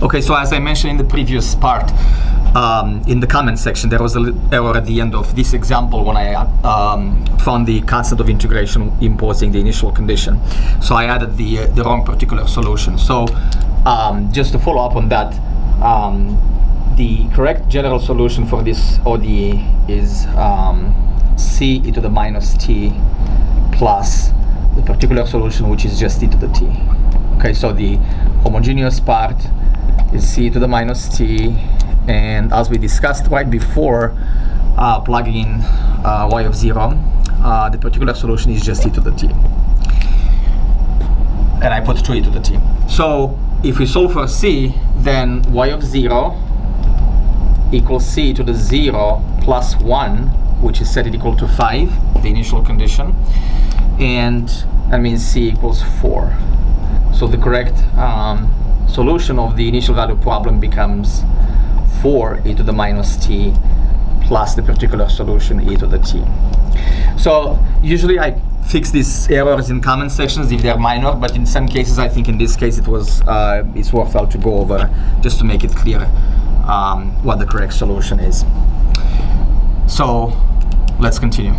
Okay, so as I mentioned in the previous part, in the comment section, there was an error at the end of this example when I found the constant of integration imposing the initial condition. So I added the wrong particular solution. So just to follow up on that, the correct general solution for this ODE is c e to the minus t plus the particular solution, which is just e to the t. Okay, so the homogeneous part is c to the minus t, and as we discussed right before, plugging in y of 0, the particular solution is just e to the t, and I put 2e to the t. So if we solve for c, then y of 0 equals c to the 0 plus 1, which is set it equal to 5, the initial condition, and that means c equals 4. So the correct solution of the initial value problem becomes 4 e to the minus t plus the particular solution e to the t. So usually I fix these errors in comment sections if they're minor, but in some cases, I think in this case it was it's worthwhile to go over just to make it clear what the correct solution is. So let's continue.